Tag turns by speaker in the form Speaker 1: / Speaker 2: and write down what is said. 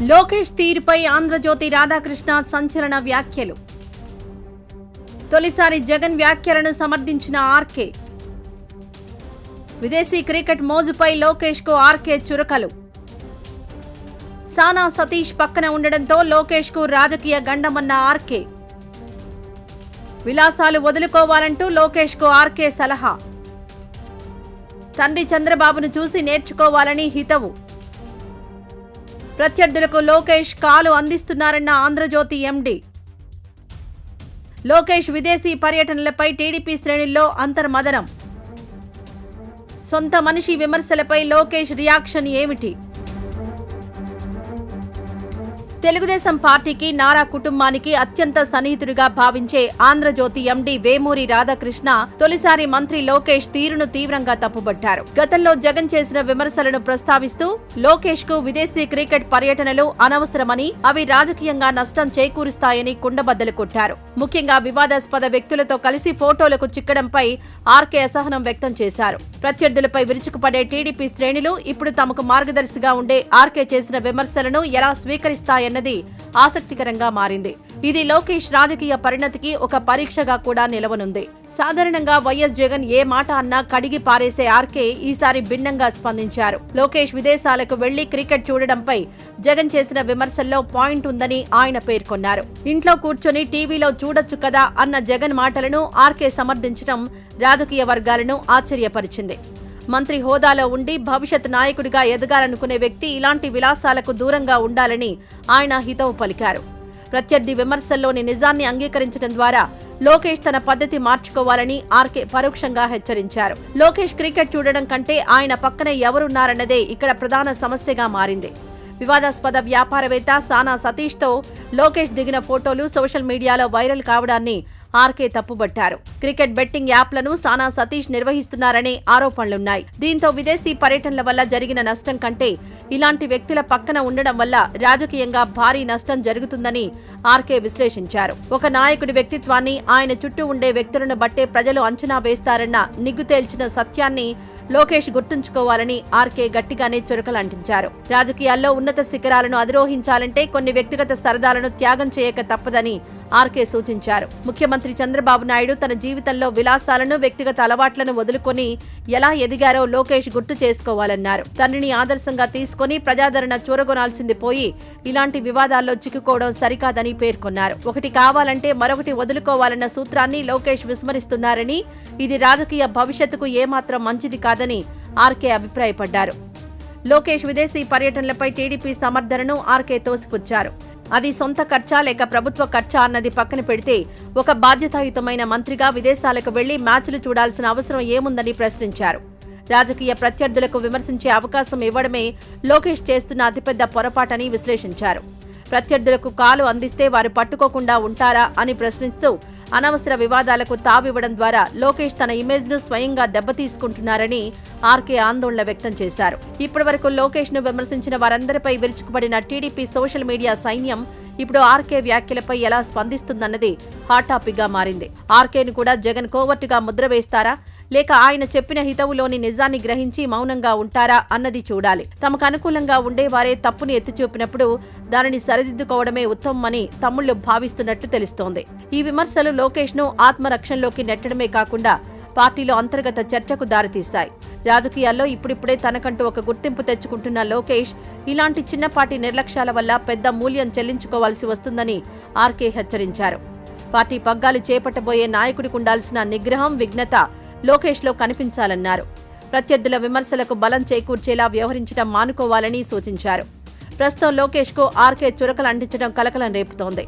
Speaker 1: లోకేష్ తీరుపై ఆంధ్రజ్యోతి రాధాకృష్ణ సంచలన వ్యాఖ్యలు. తొలిసారి జగన్ వ్యాఖ్యలను సమర్థించిన ఆర్కే. విదేశీ క్రికెట్ మోజుపై లోకేష్ కు ఆర్కే చురకలు. సానా సతీష్ పక్కన ఉండడంతో లోకేష్ కు రాజకీయ గండమన్న ఆర్కే. విలాసాలు వదులుకోవాలంటూ లోకేష్ కు ఆర్కే సలహా. తండ్రి చంద్రబాబును చూసి నేర్చుకోవాలని హితవు. ప్రత్యర్థులకు లోకేష్ కాలు అందిస్తున్నారన్న ఆంధ్రజ్యోతి ఎండీ. లోకేష్ విదేశీ పర్యటనలపై టీడీపీ శ్రేణుల్లో అంతర్మదనం. సొంత మనిషి విమర్శలపై లోకేష్ రియాక్షన్ ఏమిటి? తెలుగుదేశం పార్టీకి, నారా కుటుంబానికి అత్యంత సన్నిహితుడిగా భావించే ఆంధ్రజ్యోతి ఎండీ వేమూరి రాధాకృష్ణ తొలిసారి మంత్రి లోకేష్ తీరును తీవ్రంగా తప్పుబట్టారు. గతంలో జగన్ చేసిన విమర్శలను ప్రస్తావిస్తూ లోకేష్ కు విదేశీ క్రికెట్ పర్యటనలు అనవసరమని, అవి రాజకీయంగా నష్టం చేకూరుస్తాయని కుండబద్దలు కొట్టారు. ముఖ్యంగా వివాదాస్పద వ్యక్తులతో కలిసి ఫోటోలకు చిక్కడంపై ఆర్కే అసహనం వ్యక్తం చేశారు. ప్రత్యర్థులపై విరుచుకుపడే టీడీపీ శ్రేణులు ఇప్పుడు తమకు మార్గదర్శిగా ఉండే ఆర్కే చేసిన విమర్శలను ఎలా స్వీకరిస్తాయన్నది ఆసక్తికరంగా మారింది. ఇది లోకేష్ రాజకీయ పరిణతికి ఒక పరీక్షగా కూడా నిలవనుంది. సాధారణంగా వైఎస్ జగన్ ఏ మాట అన్నా కడిగి పారేసే ఆర్కే ఈసారి భిన్నంగా స్పందించారు. లోకేష్ విదేశాలకు వెళ్లి క్రికెట్ చూడడంపై జగన్ చేసిన విమర్శల్లో పాయింట్ ఉందని ఆయన పేర్కొన్నారు. ఇంట్లో కూర్చొని టీవీలో చూడొచ్చు కదా అన్న జగన్ మాటలను ఆర్కే సమర్థించడం రాజకీయ వర్గాలను ఆశ్చర్యపరిచింది. మంత్రి హోదాలో ఉండి భవిష్యత్ నాయకుడిగా ఎదగాలనుకునే వ్యక్తి ఇలాంటి విలాసాలకు దూరంగా ఉండాలని ఆయన హితవు పలికారు. ప్రత్యర్థి విమర్శల్లోని నిజాన్ని అంగీకరించడం ద్వారా లోకేష్ తన పద్ధతి మార్చుకోవాలని ఆర్కే పరోక్షంగా హెచ్చరించారు. లోకేష్ క్రికెట్ చూడడం కంటే ఆయన పక్కన ఎవరున్నారన్నదే ఇక్కడ ప్రధాన సమస్యగా మారింది. వివాదాస్పద వ్యాపారవేత్త సానా సతీష్ తో లోకేష్ దిగిన ఫోటోలు సోషల్ మీడియాలో వైరల్ కావడాన్ని ఆర్కే తప్పుబట్టారు. క్రికెట్ బెట్టింగ్ యాప్లను సానా సతీష్ నిర్వహిస్తున్నారనే ఆరోపణలున్నాయి. దీంతో విదేశీ పర్యటనల వల్ల జరిగిన నష్టం కంటే ఇలాంటి వ్యక్తుల పక్కన ఉండడం వల్ల రాజకీయంగా భారీ నష్టం జరుగుతుందని ఆర్కే విశ్లేషించారు. ఒక నాయకుడి వ్యక్తిత్వాన్ని ఆయన చుట్టూ ఉండే వ్యక్తులను బట్టే ప్రజలు అంచనా వేస్తారన్న నిగ్గు తేల్చిన సత్యాన్ని లోకేష్ గుర్తుంచుకోవాలని ఆర్కే గట్టిగానే చురకలంటించారు. రాజకీయాల్లో ఉన్నత శిఖరాలను అధిరోహించాలంటే కొన్ని వ్యక్తిగత సరదాలను త్యాగం చేయక తప్పదని ఆర్కే సూచించారు. ముఖ్యమంత్రి చంద్రబాబు నాయుడు తన జీవితంలో విలాసాలను, వ్యక్తిగత అలవాట్లను వదులుకొని ఎలా ఎదిగారో లోకేష్ గుర్తు చేసుకోవాలన్నారు. తండ్రిని ఆదర్శంగా తీసుకుని ప్రజాదరణ చూరగొనాల్సింది పోయి ఇలాంటి వివాదాల్లో చిక్కుకోవడం సరికాదని పేర్కొన్నారు. ఒకటి కావాలంటే మరొకటి వదులుకోవాలన్న సూత్రాన్ని లోకేష్ విస్మరిస్తున్నారని, ఇది రాజకీయ భవిష్యత్తుకు ఏమాత్రం మంచిది కాదని ఆర్కే అభిప్రాయపడ్డారు. లోకేష్ విదేశీ పర్యటనలపై టీడీపీ సమర్థనను ఆర్కే తోసిపుచ్చారు. అది సొంత ఖర్చా లేక ప్రభుత్వ ఖర్చా అన్నది పక్కన పెడితే ఒక బాధ్యతాయుతమైన మంత్రిగా విదేశాలకు వెళ్లి మ్యాచ్లు చూడాల్సిన అవసరం ఏముందని ప్రశ్నించారు. రాజకీయ ప్రత్యర్థులకు విమర్శించే అవకాశం ఇవ్వడమే లోకేష్ చేస్తున్న అతిపెద్ద పొరపాటని విశ్లేషించారు. ప్రత్యర్థులకు కాలు అందిస్తే వారు పట్టుకోకుండా ఉంటారా అని ప్రశ్నిస్తూ అనవసర వివాదాలకు తావివ్వడం ద్వారా లోకేష్ తన ఇమేజ్ను స్వయంగా దెబ్బతీసుకుంటున్నారని ఆర్కే ఆందోళన వ్యక్తం చేశారు. ఇప్పటివరకు లోకేష్ ను విమర్శించిన వారందరిపై విరుచుకుపడిన టీడీపీ సోషల్ మీడియా సైన్యం ఇప్పుడు ఆర్కే వ్యాఖ్యలపై ఎలా స్పందిస్తుందన్నది హాట్ టాపిక్ గా మారింది. ఆర్కేను కూడా జగన్ కోవర్టుగా ముద్ర వేస్తారా, లేక ఆయన చెప్పిన హితవులోని నిజాన్ని గ్రహించి మౌనంగా ఉంటారా అన్నది చూడాలి. తమకు అనుకూలంగా ఉండేవారే తప్పుని ఎత్తిచూపినప్పుడు దానిని సరిదిద్దుకోవడమే ఉత్తమమని తమ్ముళ్లు భావిస్తున్నట్లు తెలుస్తోంది. ఈ విమర్శలు లోకేష్ ను ఆత్మరక్షణలోకి నెట్టడమే కాకుండా పార్టీలో అంతర్గత చర్చకు దారితీస్తాయి. రాజకీయాల్లో ఇప్పుడిప్పుడే తనకంటూ ఒక గుర్తింపు తెచ్చుకుంటున్న లోకేష్ ఇలాంటి చిన్నపాటి నిర్లక్ష్యాల వల్ల పెద్ద మూల్యం చెల్లించుకోవాల్సి వస్తుందని ఆర్కే హెచ్చరించారు. పార్టీ పగ్గాలు చేపట్టబోయే నాయకుడికి ఉండాల్సిన నిగ్రహం, విఘ్నత లోకేష్లో కనిపించాలన్నారు. ప్రత్యర్థుల విమర్శలకు బలం చేకూర్చేలా వ్యవహరించడం మానుకోవాలని సూచించారు. ప్రస్తుతం లోకేష్కు ఆర్కే చురకలు అంటించడం కలకలం రేపుతోంది.